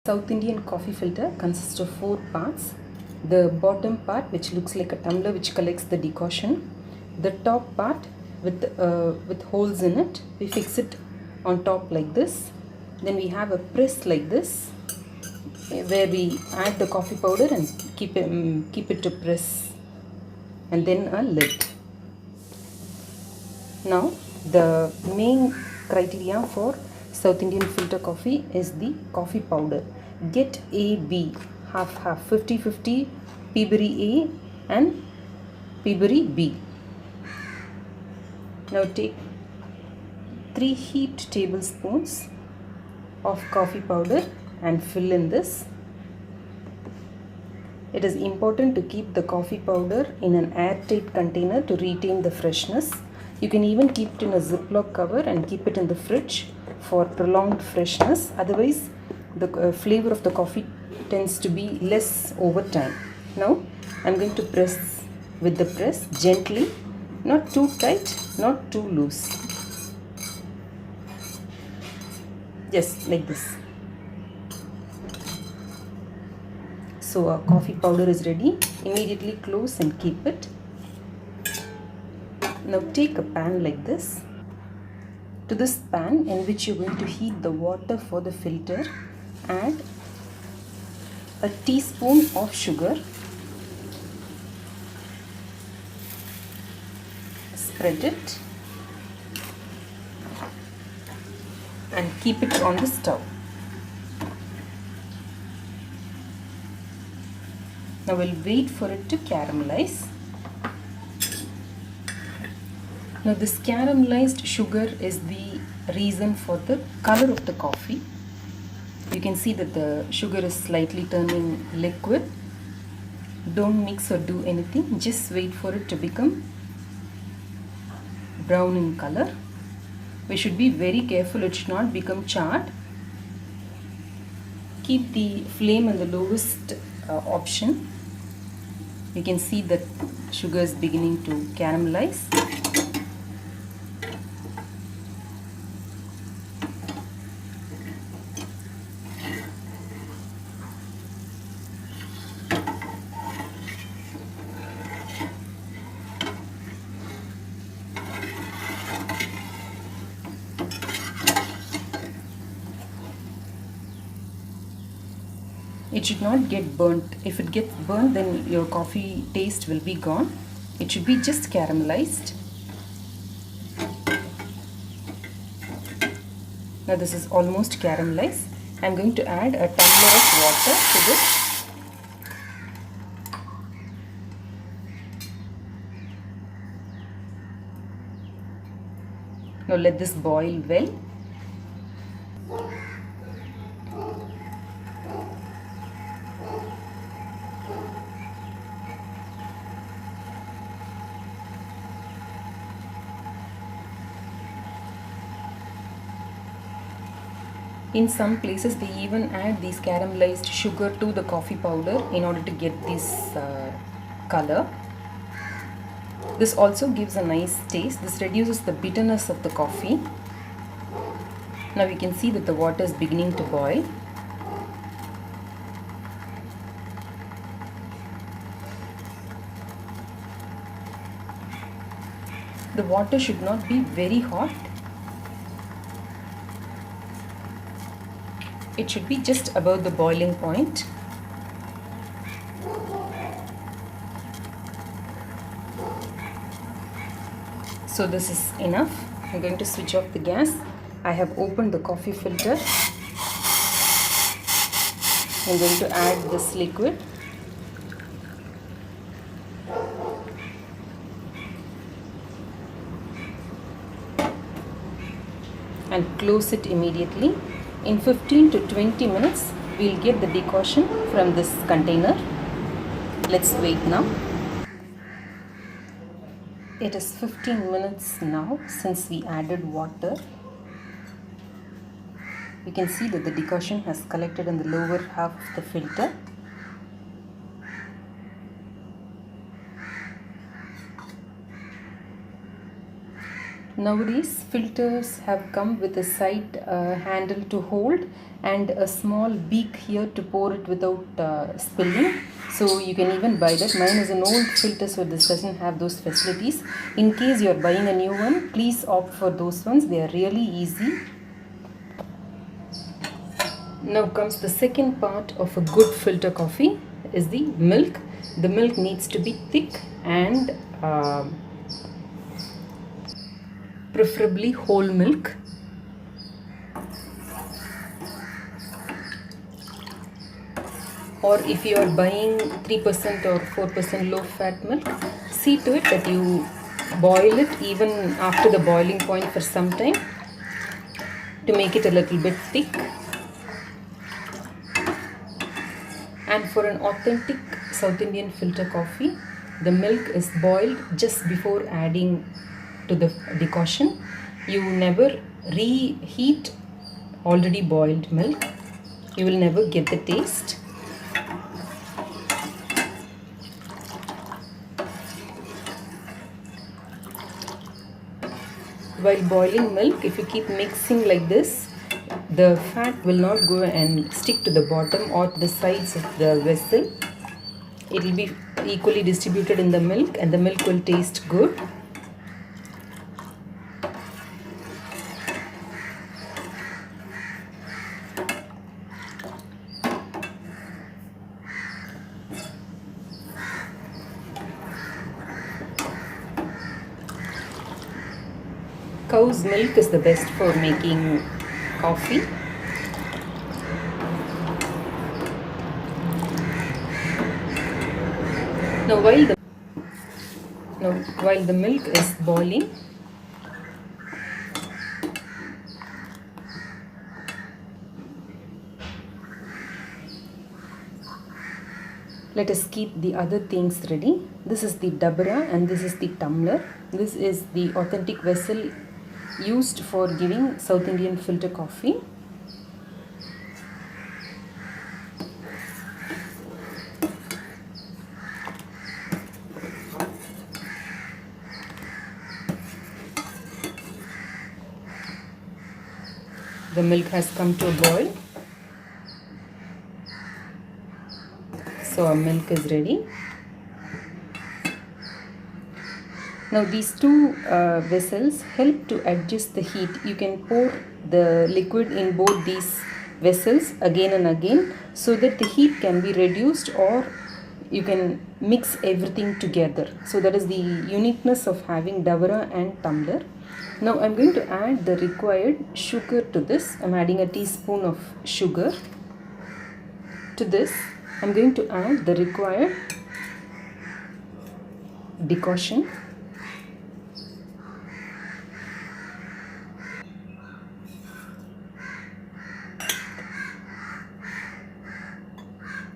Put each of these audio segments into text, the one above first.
South Indian coffee filter consists of 4 parts. The bottom part, which looks like a tumbler which collects the decoction. The top part with holes in it, we fix it on top like this. Then we have a press like this, where we add the coffee powder and keep it to press, and then a lid. Now the main criteria for South Indian filter coffee is the coffee powder. Get AB, half 50-50, Peaberry A and Peaberry B. Now take 3 heaped tablespoons of coffee powder and fill in this. It is important to keep the coffee powder in an airtight container to retain the freshness. You can even keep it in a Ziploc cover and keep it in the fridge for prolonged freshness. Otherwise, the flavor of the coffee tends to be less over time. Now, I am going to press with the press gently, not too tight, not too loose. Just like this. So our coffee powder is ready. Immediately close and keep it. Now take a pan like this. To this pan, in which you're going to heat the water for the filter, add a teaspoon of sugar. Spread it and keep it on the stove. Now we'll wait for it to caramelize. Now this caramelized sugar is the reason for the color of the coffee. You can see that the sugar is slightly turning liquid. Don't mix or do anything, just wait for it to become brown in color. We should be very careful it should not become charred. Keep the flame in the lowest option. You can see that sugar is beginning to caramelize. It should not get burnt. If it gets burnt, then your coffee taste will be gone. It should be just caramelized. Now this is almost caramelized. I am going to add a tumbler of water to this. Now let this boil well. In some places they even add these caramelized sugar to the coffee powder in order to get this color. This also gives a nice taste. This reduces the bitterness of the coffee. Now we can see that the water is beginning to boil. The water should not be very hot. It should be just above the boiling point. So this is enough. I'm going to switch off the gas. I have opened the coffee filter. I'm going to add this liquid. And close it immediately. In 15 to 20 minutes, we'll get the decoction from this container. Let's wait now. It is 15 minutes now since we added water. You can see that the decoction has collected in the lower half of the filter. Nowadays filters have come with a side handle to hold and a small beak here to pour it without spilling, so you can even buy that. Mine is an old filter, so this doesn't have those facilities. In case you are buying a new one, please opt for those ones. They are really easy. Now comes the second part of a good filter coffee, is the milk. The milk needs to be thick and preferably whole milk. Or if you are buying 3% or 4% low fat milk, see to it that you boil it even after the boiling point for some time to make it a little bit thick. And for an authentic South Indian filter coffee, the milk is boiled just before adding to the decoction. You never reheat already boiled milk. You will never get the taste. While boiling milk, if you keep mixing like this, the fat will not go and stick to the bottom or the sides of the vessel. It will be equally distributed in the milk and the milk will taste good. Cow's milk is the best for making coffee. Now while the milk is boiling, let us keep the other things ready. This is the dabra and this is the tumbler. This is the authentic vessel used for giving South Indian filter coffee. The milk has come to a boil, so our milk is ready. Now these two vessels help to adjust the heat. You can pour the liquid in both these vessels again and again so that the heat can be reduced, or you can mix everything together. So that is the uniqueness of having davara and tumbler. Now I'm going to add the required sugar to this. I'm adding a teaspoon of sugar. To this I'm going to add the required decoction.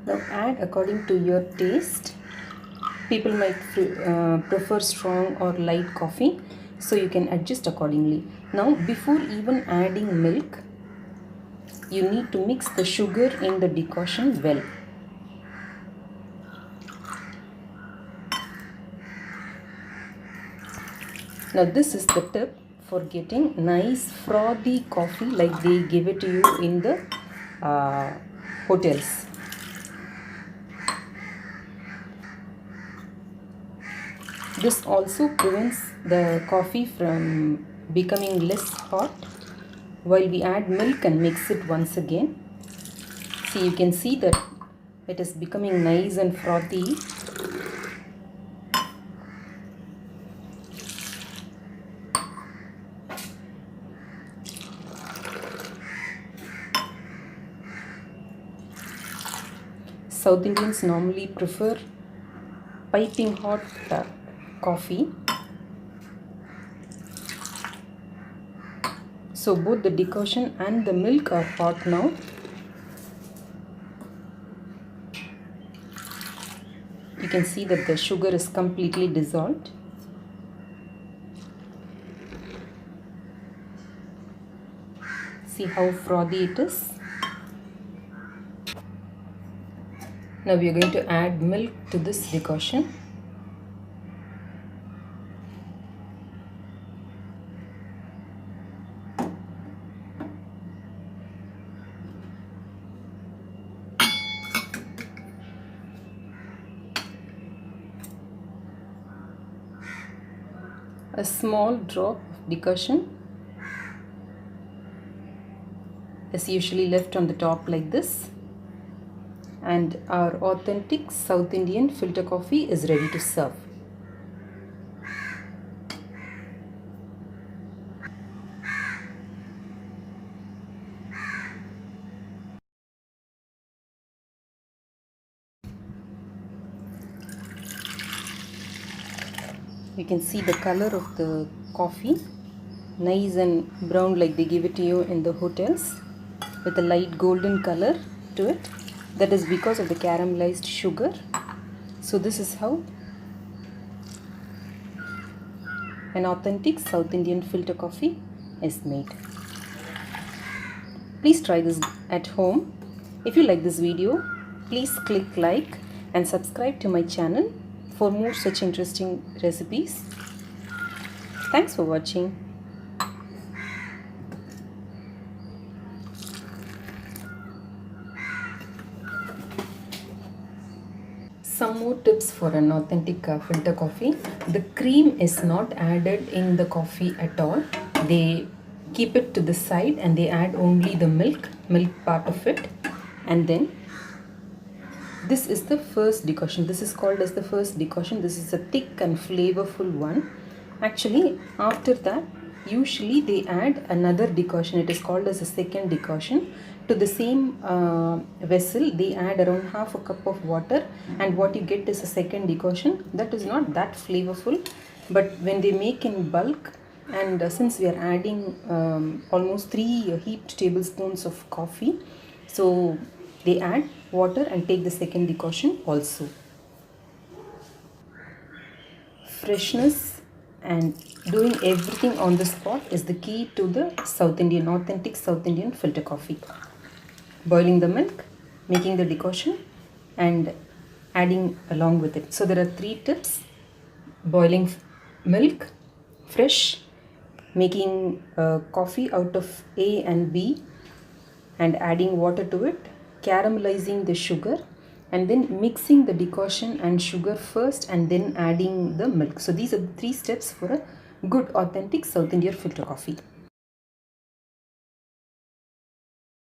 Now add according to your taste. People might prefer strong or light coffee, so you can adjust accordingly. Now before even adding milk, you need to mix the sugar in the decoction well. Now this is the tip for getting nice frothy coffee like they give it to you in the hotels. This also prevents the coffee from becoming less hot while we add milk and mix it once again. See, you can see that it is becoming nice and frothy. South Indians normally prefer piping hot coffee. So both the decoction and the milk are hot now. You can see that the sugar is completely dissolved. See how frothy it is. Now we are going to add milk to this decoction. A small drop of decoction is usually left on the top like this, and our authentic South Indian filter coffee is ready to serve. You can see the color of the coffee, nice and brown like they give it to you in the hotels, with a light golden color to it. That is because of the caramelized sugar. So this is how an authentic South Indian filter coffee is made. Please try this at home. If you like this video, please click like and subscribe to my channel for more such interesting recipes. Thanks for watching. Some more tips for an authentic filter coffee. The cream is not added in the coffee at all. They keep it to the side and they add only the milk part of it. And then this is the first decoction. This is called as the first decoction. This is a thick and flavorful one. Actually, after that, usually they add another decoction. It is called as a second decoction. To the same vessel, they add around half a cup of water, and what you get is a second decoction. That is not that flavorful, but when they make in bulk, and since we are adding almost 3 heaped tablespoons of coffee, so they add water and take the second decoction also. Freshness and doing everything on the spot is the key to the authentic South Indian filter coffee. Boiling the milk, making the decoction, and adding along with it. So there are 3 tips: boiling milk, fresh, making coffee out of A and B, and adding water to it, caramelizing the sugar, and then mixing the decoction and sugar first and then adding the milk. So these are the 3 steps for a good authentic South Indian filter coffee.